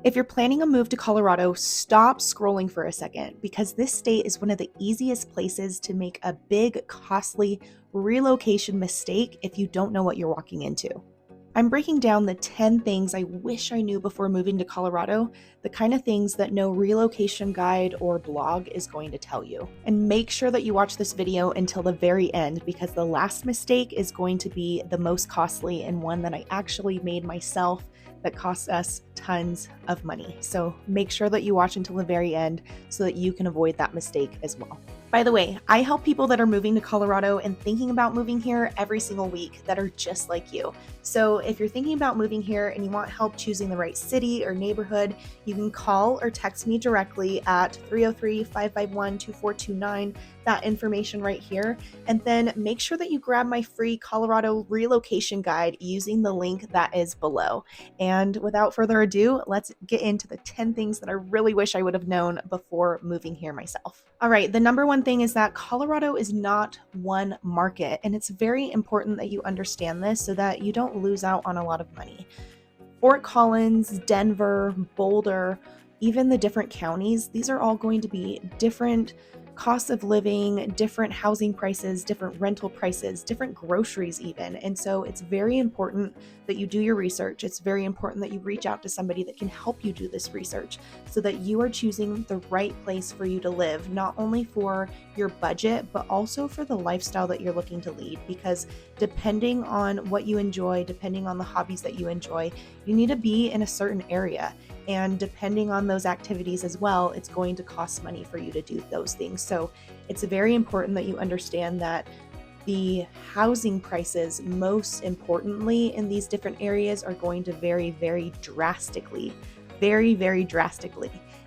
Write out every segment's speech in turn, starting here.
If you're planning a move to Colorado, stop scrolling for a second because this state is one of the easiest places to make a big, costly relocation mistake if you don't know what you're walking into. I'm breaking down the 10 things I wish I knew before moving to Colorado, the kind of things that no relocation guide or blog is going to tell you. And make sure that you watch this video until the very end because the last mistake is going to be the most costly and one that I actually made myself that cost us tons of money. So make sure that you watch until the very end so that you can avoid that mistake as well. By the way, I help people that are moving to Colorado and thinking about moving here every single week that are just like you. So if you're thinking about moving here and you want help choosing the right city or neighborhood, you can call or text me directly at 303-551-2429, that information right here. And then make sure that you grab my free Colorado relocation guide using the link that is below. And without further ado, let's get into the 10 things that I really wish I would have known before moving here myself. All right, the number one thing is that Colorado is not one market, and it's very important that you understand this so that you don't lose out on a lot of money. Fort Collins, Denver, Boulder, even the different counties, these are all going to be different costs of living, different housing prices, different rental prices, different groceries even. And so it's very important that you do your research. It's very important that you reach out to somebody that can help you do this research so that you are choosing the right place for you to live, not only for your budget, but also for the lifestyle that you're looking to lead. Because depending on what you enjoy, depending on the hobbies that you enjoy, you need to be in a certain area. And depending on those activities as well, it's going to cost money for you to do those things. So it's very important that you understand that the housing prices, most importantly in these different areas, are going to vary very drastically.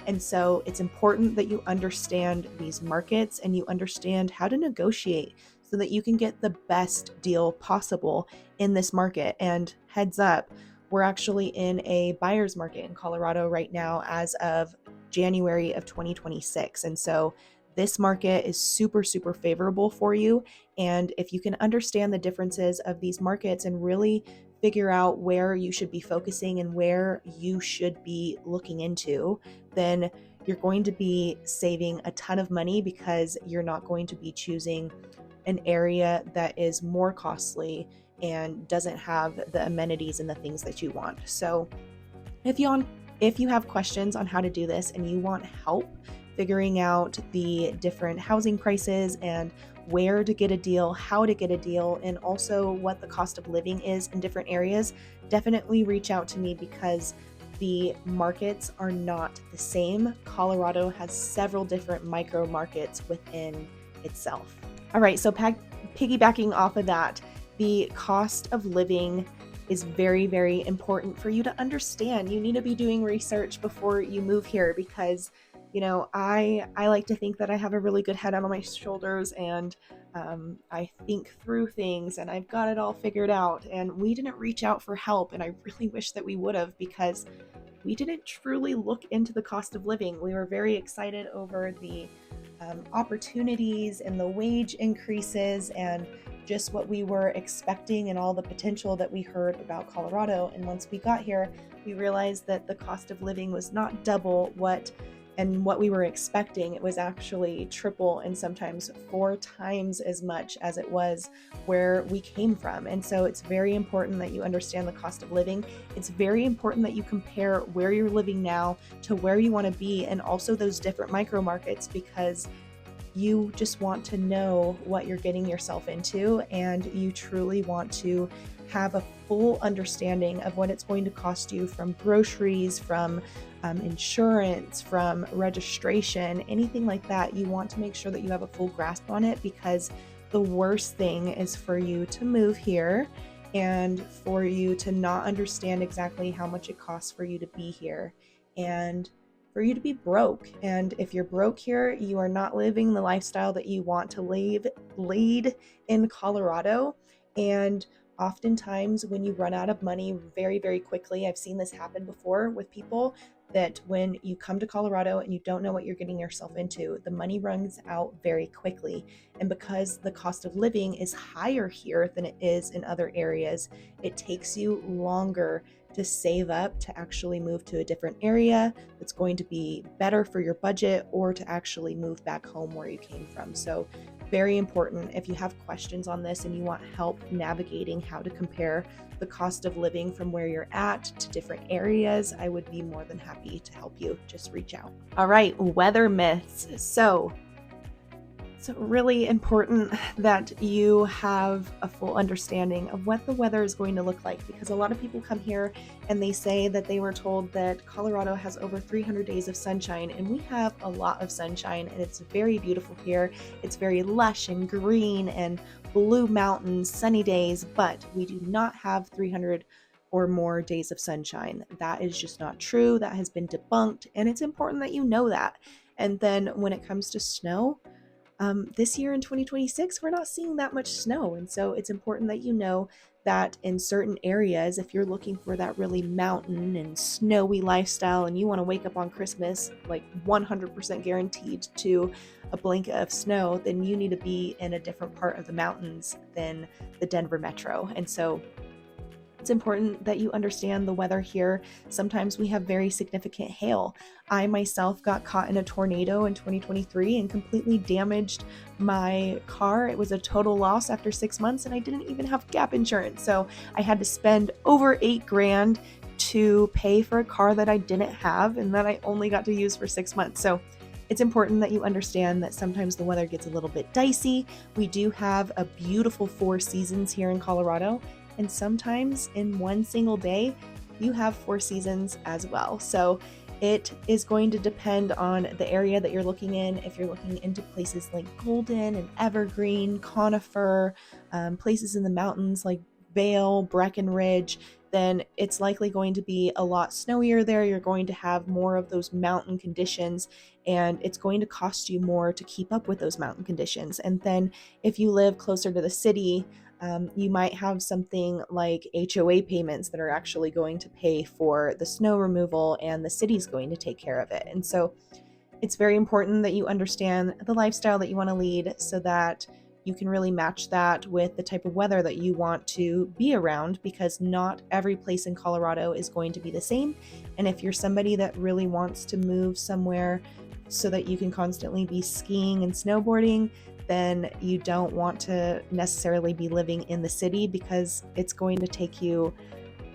And so it's important that you understand these markets and you understand how to negotiate so that you can get the best deal possible in this market. And heads up, we're actually in a buyer's market in Colorado right now as of January of 2026. And so this market is super, super favorable for you. And if you can understand the differences of these markets and really figure out where you should be focusing and where you should be looking into, then you're going to be saving a ton of money because you're not going to be choosing an area that is more costly and doesn't have the amenities and the things that you want. So if you have questions on how to do this and you want help figuring out the different housing prices and where to get a deal, how to get a deal, and also what the cost of living is in different areas, definitely reach out to me because the markets are not the same. Colorado has several different micro markets within itself. All right, so piggybacking off of that, the cost of living is very, very important for you to understand. You need to be doing research before you move here because, you know, I like to think that I have a really good head on my shoulders and I think through things and I've got it all figured out. And we didn't reach out for help, and I really wish that we would have because we didn't truly look into the cost of living. We were very excited over the opportunities and the wage increases and just what we were expecting and all the potential that we heard about Colorado. And once we got here, we realized that the cost of living was not double what we were expecting. It was actually triple and sometimes 4 times as much as it was where we came from. And so it's very important that you understand the cost of living. It's very important that you compare where you're living now to where you want to be and also those different micro markets because you just want to know what you're getting yourself into and you truly want to have a full understanding of what it's going to cost you from groceries, from insurance, from registration, anything like that. You want to make sure that you have a full grasp on it because the worst thing is for you to move here and for you to not understand exactly how much it costs for you to be here and for you to be broke. And if you're broke here, you are not living the lifestyle that you want to lead in Colorado. And oftentimes when you run out of money very, very quickly, I've seen this happen before with people, that when you come to Colorado and you don't know what you're getting yourself into, the money runs out very quickly. And because the cost of living is higher here than it is in other areas, it takes you longer to save up to actually move to a different area that's going to be better for your budget, or to actually move back home where you came from. So very important. If you have questions on this and you want help navigating how to compare the cost of living from where you're at to different areas, I would be more than happy to help you. Just reach out. All right, weather myths. So it's really important that you have a full understanding of what the weather is going to look like, because a lot of people come here and they say that they were told that Colorado has over 300 days of sunshine, and we have a lot of sunshine, and it's very beautiful here. It's very lush and green and blue mountains, sunny days, but we do not have 300 or more days of sunshine. That is just not true. That has been debunked, and it's important that you know that. And then when it comes to snow, this year in 2026, we're not seeing that much snow. And so it's important that you know that in certain areas, if you're looking for that really mountain and snowy lifestyle and you want to wake up on Christmas like 100% guaranteed to a blanket of snow, then you need to be in a different part of the mountains than the Denver metro. And so it's important that you understand the weather here. Sometimes we have very significant hail. I myself got caught in a tornado in 2023 and completely damaged my car. It was a total loss after 6 months, and I didn't even have gap insurance. So I had to spend over $8,000 to pay for a car that I didn't have and that I only got to use for 6 months. So it's important that you understand that sometimes the weather gets a little bit dicey. We do have a beautiful 4 seasons here in Colorado. And sometimes in one single day, you have 4 seasons as well. So it is going to depend on the area that you're looking in. If you're looking into places like Golden and Evergreen, Conifer, places in the mountains like Vail, Breckenridge, then it's likely going to be a lot snowier there. You're going to have more of those mountain conditions, and it's going to cost you more to keep up with those mountain conditions. And then if you live closer to the city, you might have something like HOA payments that are actually going to pay for the snow removal, and the city's going to take care of it. And so it's very important that you understand the lifestyle that you want to lead so that you can really match that with the type of weather that you want to be around, because not every place in Colorado is going to be the same. And if you're somebody that really wants to move somewhere so that you can constantly be skiing and snowboarding, then you don't want to necessarily be living in the city, because it's going to take you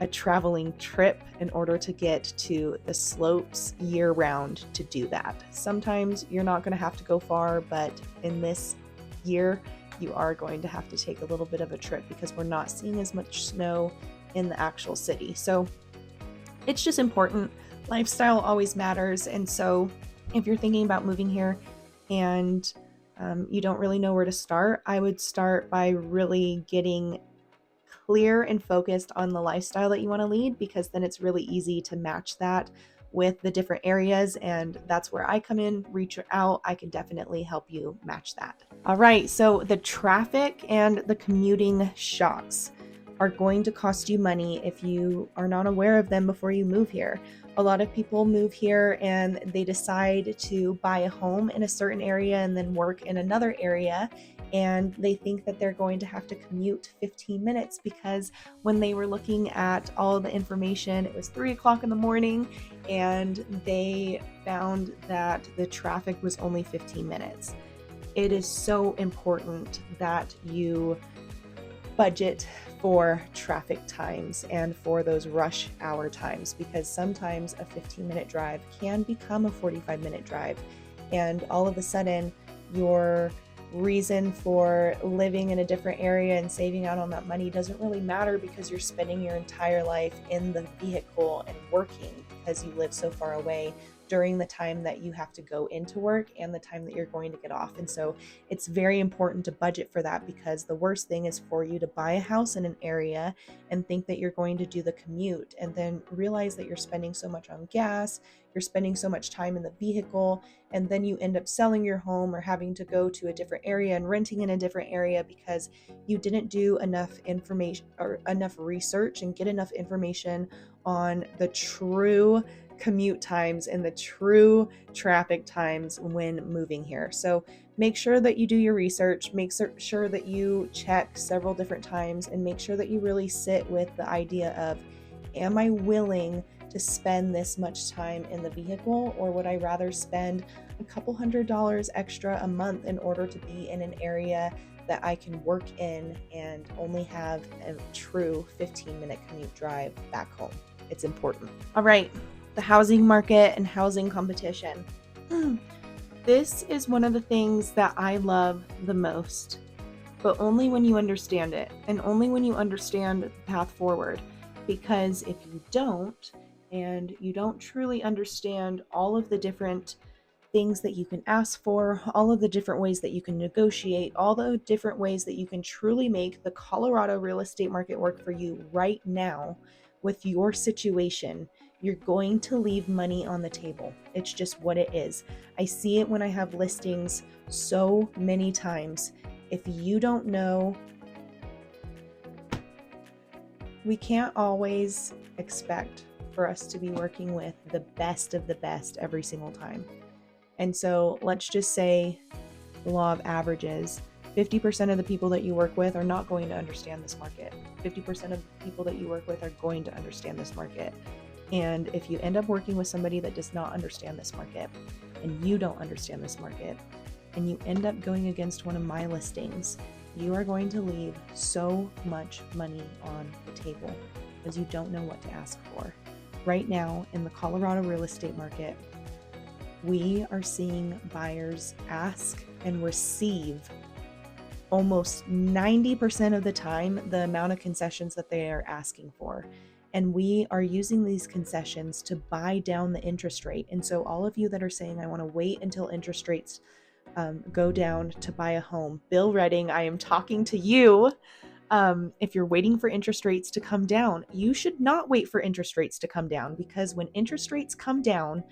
a traveling trip in order to get to the slopes year round to do that. Sometimes you're not going to have to go far, but in this year, you are going to have to take a little bit of a trip because we're not seeing as much snow in the actual city. So it's just important. Lifestyle always matters. And so if you're thinking about moving here and you don't really know where to start, I would start by really getting clear and focused on the lifestyle that you want to lead, because then it's really easy to match that with the different areas. And that's where I come in. Reach out. I can definitely help you match that. All right. So the traffic and the commuting shocks are going to cost you money if you are not aware of them before you move here. A lot of people move here and they decide to buy a home in a certain area and then work in another area, and they think that they're going to have to commute 15 minutes because when they were looking at all the information, it was 3 o'clock in the morning and they found that the traffic was only 15 minutes. It is so important that you budget for traffic times and for those rush hour times, because sometimes a 15-minute drive can become a 45-minute drive, and all of a sudden your reason for living in a different area and saving out on that money doesn't really matter, because you're spending your entire life in the vehicle and working because you live so far away during the time that you have to go into work and the time that you're going to get off. And so it's very important to budget for that, because the worst thing is for you to buy a house in an area and think that you're going to do the commute and then realize that you're spending so much on gas, you're spending so much time in the vehicle, and then you end up selling your home or having to go to a different area and renting in a different area because you didn't do enough information or enough research and get enough information on the true commute times and the true traffic times when moving here. So make sure that you do your research, make sure that you check several different times, and make sure that you really sit with the idea of, Am I willing to spend this much time in the vehicle, or would I rather spend a couple $100s extra a month in order to be in an area that I can work in and only have a true 15-minute commute drive back home? It's important. All right, the housing market and housing competition. This is one of the things that I love the most, but only when you understand it, and only when you understand the path forward. Because if you don't, and you don't truly understand all of the different things that you can ask for, all of the different ways that you can negotiate, all the different ways that you can truly make the Colorado real estate market work for you right now with your situation, you're going to leave money on the table. It's just what it is. I see it when I have listings so many times. If you don't know, we can't always expect for us to be working with the best of the best every single time. And so let's just say the law of averages, 50% of the people that you work with are not going to understand this market. 50% of the people that you work with are going to understand this market. And if you end up working with somebody that does not understand this market, and you don't understand this market, and you end up going against one of my listings, you are going to leave so much money on the table because you don't know what to ask for. Right now in the Colorado real estate market, we are seeing buyers ask and receive almost 90% of the time the amount of concessions that they are asking for. And we are using these concessions to buy down the interest rate. And so all of you that are saying, I want to wait until interest rates go down to buy a home, Bill Redding, I am talking to you. If you're waiting for interest rates to come down, you should not wait for interest rates to come down, because when interest rates come down,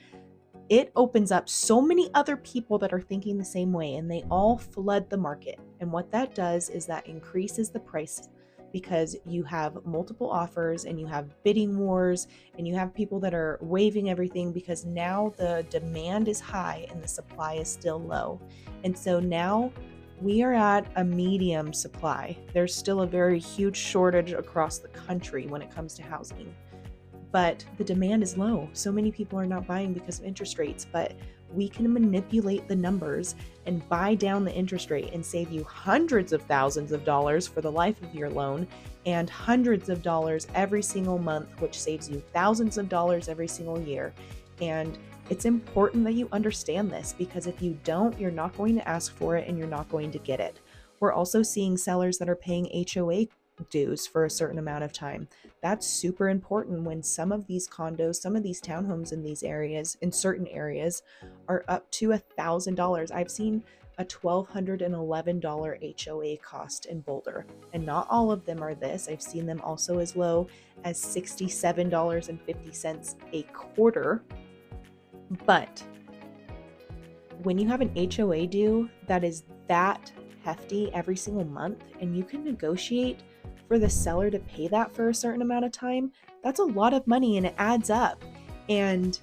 it opens up so many other people that are thinking the same way, and they all flood the market. And what that does is that increases the price, because you have multiple offers and you have bidding wars and you have people that are waiving everything because now the demand is high and the supply is still low. And so now we are at a medium supply. There's still a very huge shortage across the country when it comes to housing, but the demand is low. So many people are not buying because of interest rates, but we can manipulate the numbers and buy down the interest rate and save you hundreds of thousands of dollars for the life of your loan and hundreds of dollars every single month, which saves you thousands of dollars every single year. And it's important that you understand this, because if you don't, you're not going to ask for it and you're not going to get it. We're also seeing sellers that are paying HOA dues for a certain amount of time. That's super important when some of these condos, some of these townhomes in these areas, in certain areas, are up to $1,000. I've seen a $1,211 HOA cost in Boulder, and not all of them are this. I've seen them also as low as $67.50 a quarter. But when you have an HOA due that is that hefty every single month, and you can negotiate for the seller to pay that for a certain amount of time, that's a lot of money and it adds up. And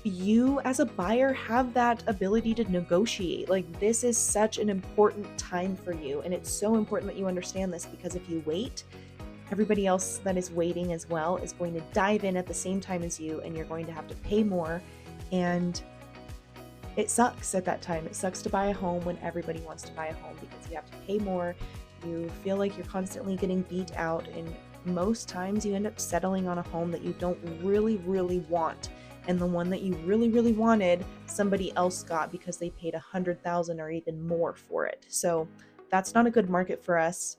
you as a buyer have that ability to negotiate. Like, this is such an important time for you, and it's so important that you understand this, because if you wait, everybody else that is waiting as well is going to dive in at the same time as you, and you're going to have to pay more. And it sucks at that time. It sucks to buy a home when everybody wants to buy a home, because you have to pay more. You feel like you're constantly getting beat out, and most times you end up settling on a home that you don't really, really want. And the one that you really, really wanted, somebody else got because they paid $100,000 or even more for it. So that's not a good market for us.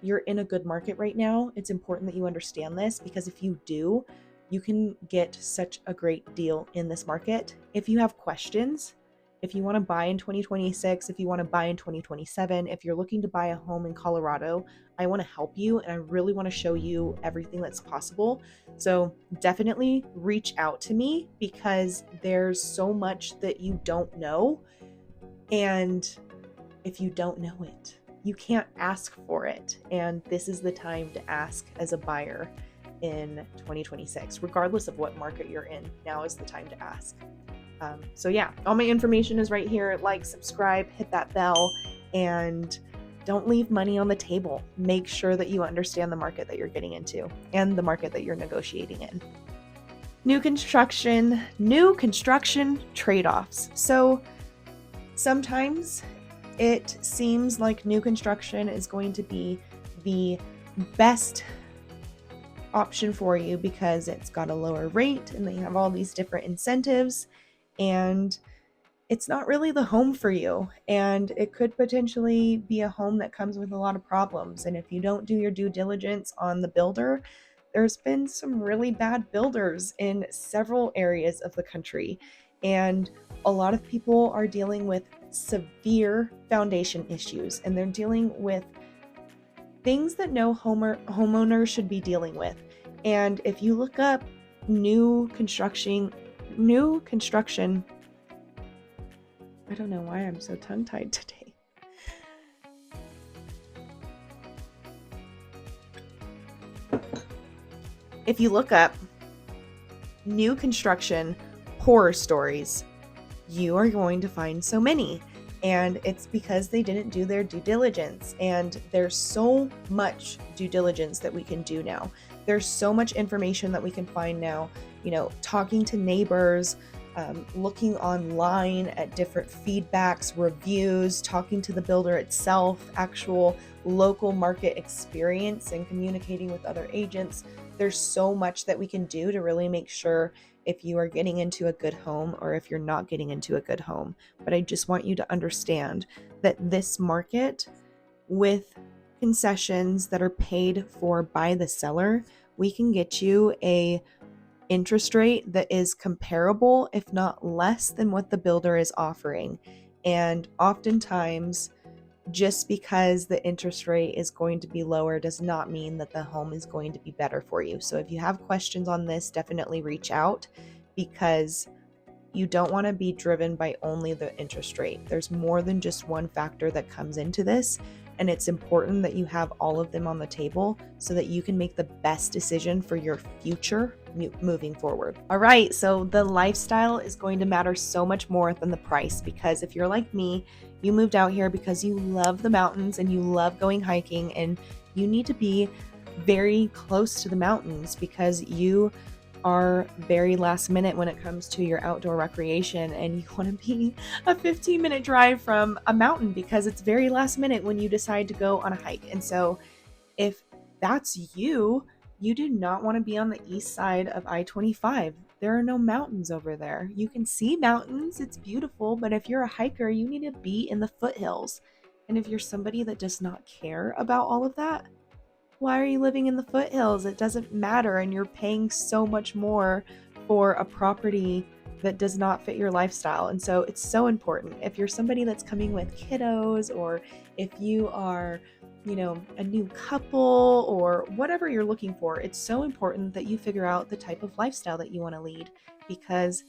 You're in a good market right now. It's important that you understand this, because if you do, you can get such a great deal in this market. If you have questions, if you want to buy in 2026, if you want to buy in 2027, if you're looking to buy a home in Colorado, I want to help you, and I really want to show you everything that's possible. So definitely reach out to me, because there's so much that you don't know. And if you don't know it, you can't ask for it. And this is the time to ask as a buyer in 2026, regardless of what market you're in. Now is the time to ask. So yeah, all my information is right here. Like, subscribe, hit that bell, and Don't leave money on the table. Make sure that you understand the market that you're getting into and the market that you're negotiating in. New construction trade-offs. So sometimes it seems like new construction is going to be the best option for you because it's got a lower rate and they have all these different incentives, and it's not really the home for you, and it could potentially be a home that comes with a lot of problems. And if you don't do your due diligence on the builder, there's been some really bad builders in several areas of the country, and a lot of people are dealing with severe foundation issues, and they're dealing with things that no homeowner should be dealing with. And if you look up new construction, I don't know why I'm so tongue-tied today. If you look up new construction horror stories, you are going to find so many. And it's because they didn't do their due diligence. And there's so much due diligence that we can do now. There's so much information that we can find now, talking to neighbors, looking online at different feedbacks, reviews, talking to the builder itself, actual local market experience, and communicating with other agents. There's so much that we can do to really make sure if you are getting into a good home or if you're not getting into a good home. But I just want you to understand that this market, with concessions that are paid for by the seller, we can get you a interest rate that is comparable, if not less, than what the builder is offering. And oftentimes, just because the interest rate is going to be lower does not mean that the home is going to be better for you. So if you have questions on this, definitely reach out, because you don't want to be driven by only the interest rate. There's more than just one factor that comes into this, and it's important that you have all of them on the table so that you can make the best decision for your future moving forward. All right, so the lifestyle is going to matter so much more than the price, because if you're like me, you moved out here because you love the mountains and you love going hiking, and you need to be very close to the mountains because you are very last minute when it comes to your outdoor recreation, and you want to be a 15-minute drive from a mountain because it's very last minute when you decide to go on a hike. And so if that's you do not want to be on the east side of I-25. There are no mountains over there. You can see mountains, it's beautiful, but if you're a hiker, you need to be in the foothills. And if you're somebody that does not care about all of that, why are you living in the foothills? It doesn't matter, and you're paying so much more for a property that does not fit your lifestyle. And so it's so important. If you're somebody that's coming with kiddos, or if you are, a new couple, or whatever you're looking for, it's so important that you figure out the type of lifestyle that you want to lead, because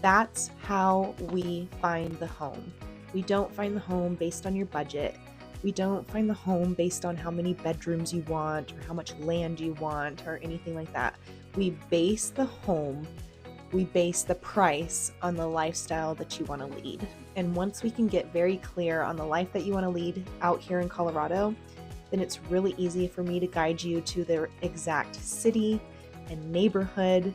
that's how we find the home. We don't find the home based on your budget. We don't find the home based on how many bedrooms you want or how much land you want or anything like that. We base the price on the lifestyle that you want to lead. And once we can get very clear on the life that you want to lead out here in Colorado, then it's really easy for me to guide you to the exact city and neighborhood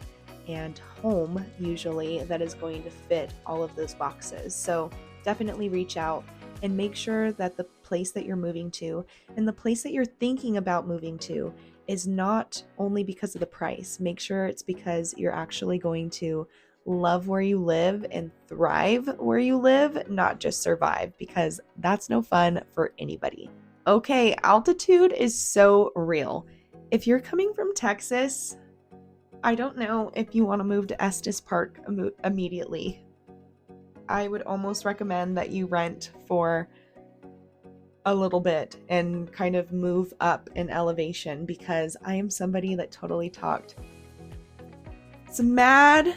and home, usually, that is going to fit all of those boxes. So definitely reach out and make sure that the place that you're moving to and the place that you're thinking about moving to is not only because of the price. Make sure it's because you're actually going to love where you live and thrive where you live, not just survive, because that's no fun for anybody. Okay, altitude is so real. If you're coming from Texas, I don't know if you want to move to Estes Park immediately. I would almost recommend that you rent for a little bit and kind of move up in elevation, because I am somebody that totally talked some mad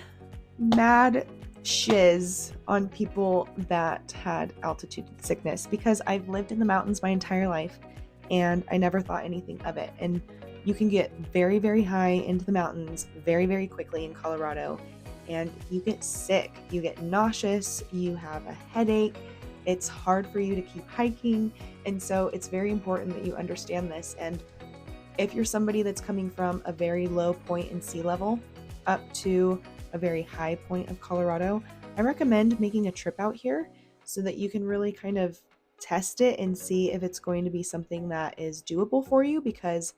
shiz on people that had altitude sickness, because I've lived in the mountains my entire life and I never thought anything of it. And you can get very, very high into the mountains very, very quickly in Colorado, and you get sick, you get nauseous, you have a headache. It's hard for you to keep hiking. And so it's very important that you understand this. And if you're somebody that's coming from a very low point in sea level up to a very high point of Colorado, I recommend making a trip out here so that you can really kind of test it and see if it's going to be something that is doable for you, because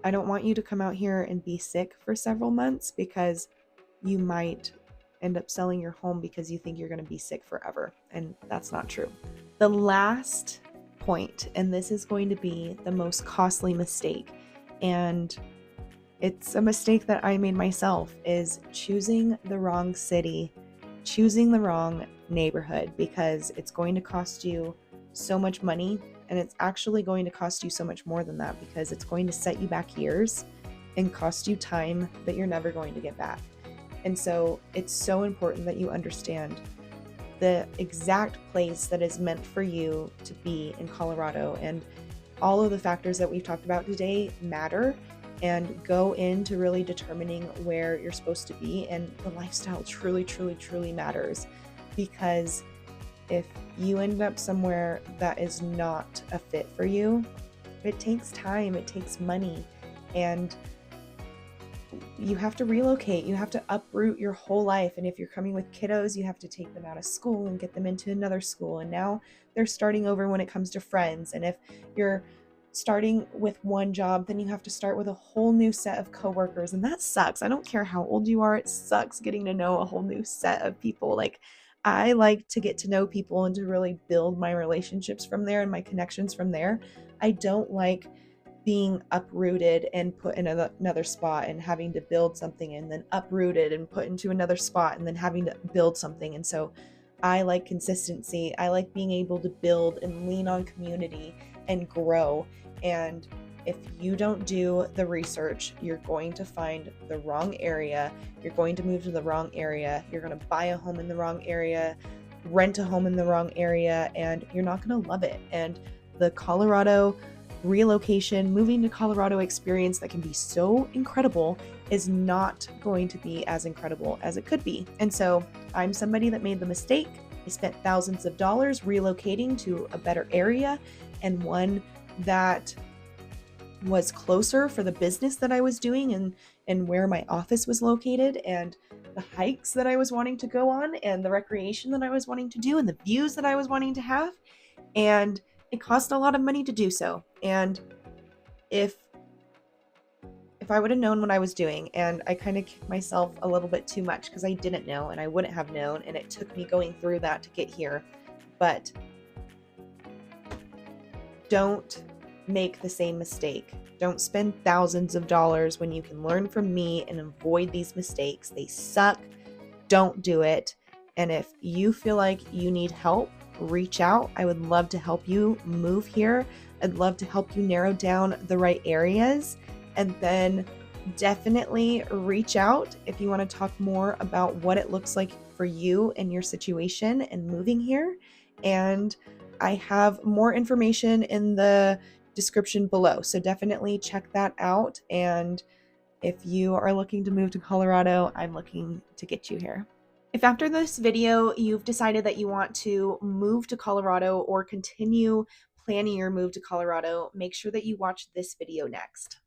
I don't want you to come out here and be sick for several months, because you might end up selling your home because you think you're going to be sick forever. And that's not true. The last point, and this is going to be the most costly mistake, and it's a mistake that I made myself, is choosing the wrong city, choosing the wrong neighborhood, because it's going to cost you so much money. And it's actually going to cost you so much more than that, because it's going to set you back years and cost you time that you're never going to get back. And so it's so important that you understand the exact place that is meant for you to be in Colorado. And all of the factors that we've talked about today matter and go into really determining where you're supposed to be. And the lifestyle truly, truly, truly matters, because if you end up somewhere that is not a fit for you, it takes time, it takes money, and you have to relocate. You have to uproot your whole life. And if you're coming with kiddos, you have to take them out of school and get them into another school. And now they're starting over when it comes to friends. And if you're starting with one job, then you have to start with a whole new set of coworkers. And that sucks. I don't care how old you are. It sucks getting to know a whole new set of people. Like, I like to get to know people and to really build my relationships from there and my connections from there. I don't like being uprooted and put in another spot and having to build something, and then uprooted and put into another spot and then having to build something. And so I like consistency. I like being able to build and lean on community and grow. And if you don't do the research, you're going to find the wrong area. You're going to move to the wrong area. You're going to buy a home in the wrong area, rent a home in the wrong area, and you're not going to love it. And the Colorado relocation, moving to Colorado experience that can be so incredible is not going to be as incredible as it could be. And so I'm somebody that made the mistake. I spent thousands of dollars relocating to a better area, and one that was closer for the business that I was doing and where my office was located, and the hikes that I was wanting to go on, and the recreation that I was wanting to do, and the views that I was wanting to have. And it cost a lot of money to do so. And if I would have known what I was doing, and I kind of kicked myself a little bit too much because I didn't know and I wouldn't have known, and it took me going through that to get here. But don't make the same mistake. Don't spend thousands of dollars when you can learn from me and avoid these mistakes. They suck. Don't do it. And if you feel like you need help, reach out. I would love to help you move here. I'd love to help you narrow down the right areas. And then definitely reach out if you want to talk more about what it looks like for you and your situation and moving here. And I have more information in the description below, so definitely check that out. And if you are looking to move to Colorado, I'm looking to get you here. If after this video you've decided that you want to move to Colorado or continue planning your move to Colorado, make sure that you watch this video next.